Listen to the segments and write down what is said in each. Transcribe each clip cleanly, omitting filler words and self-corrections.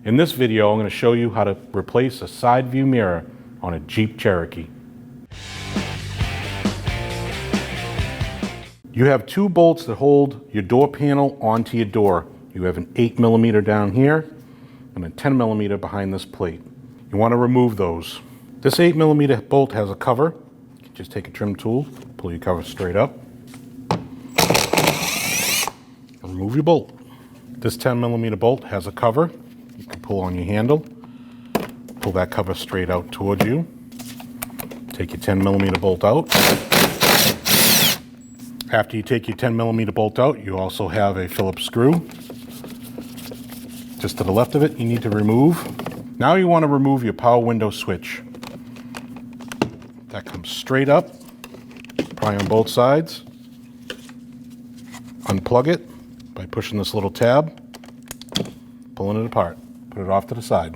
In this video, I'm going to show you how to replace a side view mirror on a Jeep Cherokee. You have two bolts that hold your door panel onto your door. You have an 8mm down here and a 10mm behind this plate. You want to remove those. This 8mm bolt has a cover. You can just take a trim tool, pull your cover straight up, and remove your bolt. This 10mm bolt has a cover. You can pull on your handle, pull that cover straight out towards you. Take your 10mm bolt out. After you take your 10mm bolt out, you also have a Phillips screw. Just to the left of it, you need to remove. Now you want to remove your power window switch. That comes straight up, probably on both sides. Unplug it by pushing this little tab, pulling it apart. Put it off to the side.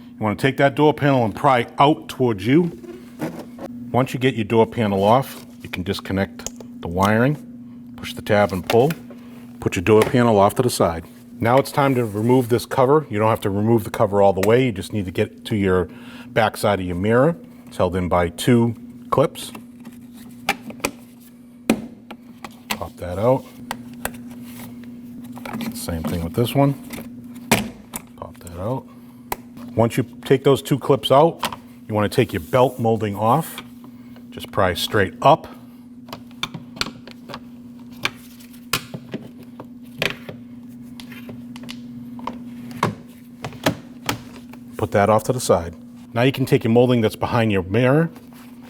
You want to take that door panel and pry out towards you. Once you get your door panel off, you can disconnect the wiring, push the tab and pull, put your door panel off to the side. Now it's time to remove this cover. You don't have to remove the cover all the way. You just need to get to your back side of your mirror. It's held in by two clips. Pop that out. Same thing with this one. Pop that out. Once you take those two clips out, you want to take your belt molding off. Just pry straight up. Put that off to the side. Now you can take your molding that's behind your mirror,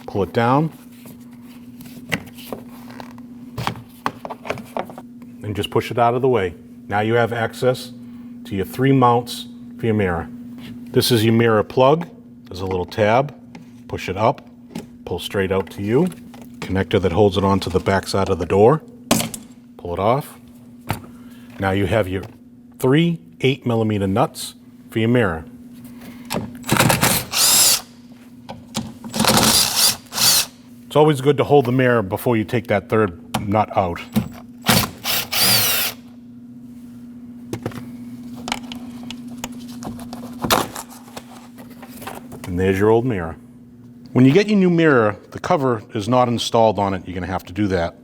pull it down, and just push it out of the way. Now you have access to your three mounts for your mirror. This is your mirror plug. There's a little tab. Push it up, pull straight out to you. Connector that holds it onto the back side of the door. Pull it off. Now you have your three 8mm nuts for your mirror. It's always good to hold the mirror before you take that third nut out. And there's your old mirror. When you get your new mirror, the cover is not installed on it. You're going to have to do that.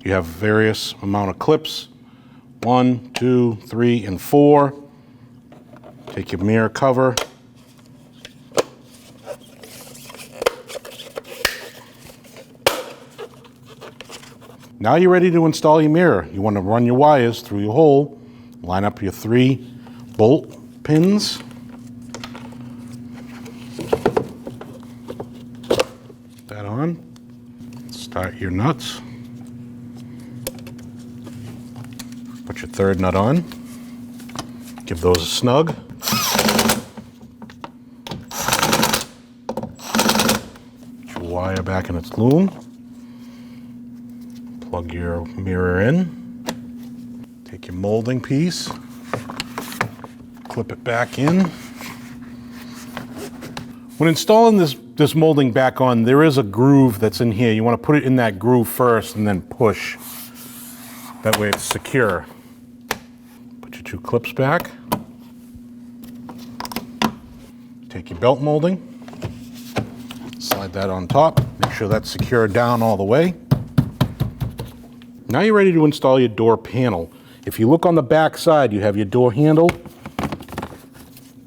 You have various amount of clips. 1, 2, 3, and 4. Take your mirror cover. Now you're ready to install your mirror. You want to run your wires through your hole, line up your 3 bolt pins. Put that on. Start your nuts. Put your third nut on. Give those a snug. Put your wire back in its loom. Plug your mirror in, take your molding piece, clip it back in. When installing this molding back on, there is a groove that's in here. You want to put it in that groove first and then push. That way it's secure. Put your two clips back. Take your belt molding, slide that on top, make sure that's secured down all the way. Now you're ready to install your door panel. If you look on the back side, you have your door handle.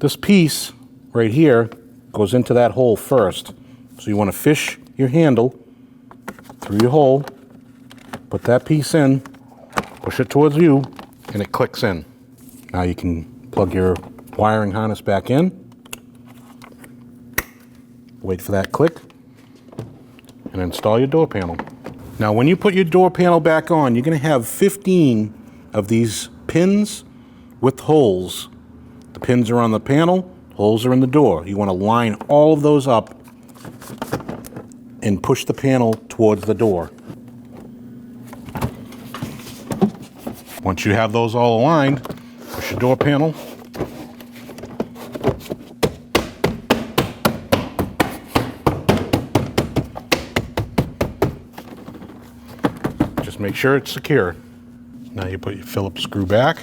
This piece right here goes into that hole first. So you want to fish your handle through your hole, put that piece in, push it towards you, and it clicks in. Now you can plug your wiring harness back in, wait for that click, and install your door panel. Now when you put your door panel back on, you're going to have 15 of these pins with holes. The pins are on the panel, holes are in the door. You want to line all of those up and push the panel towards the door. Once you have those all aligned, push your door panel. Just make sure it's secure. Now you put your Phillips screw back,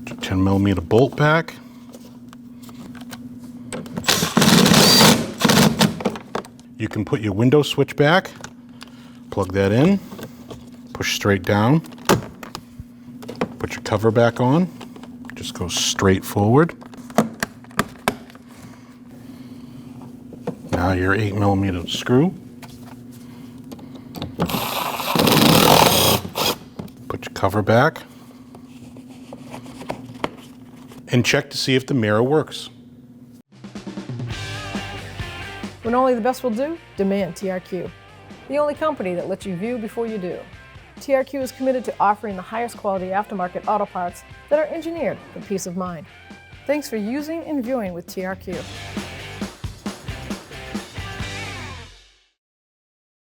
10mm bolt back. You can put your window switch back, plug that in, push straight down, put your cover back on, just go straight forward. Now your 8mm screw. Put your cover back. And check to see if the mirror works. When only the best will do, demand TRQ. The only company that lets you view before you do. TRQ is committed to offering the highest quality aftermarket auto parts that are engineered for peace of mind. Thanks for using and viewing with TRQ.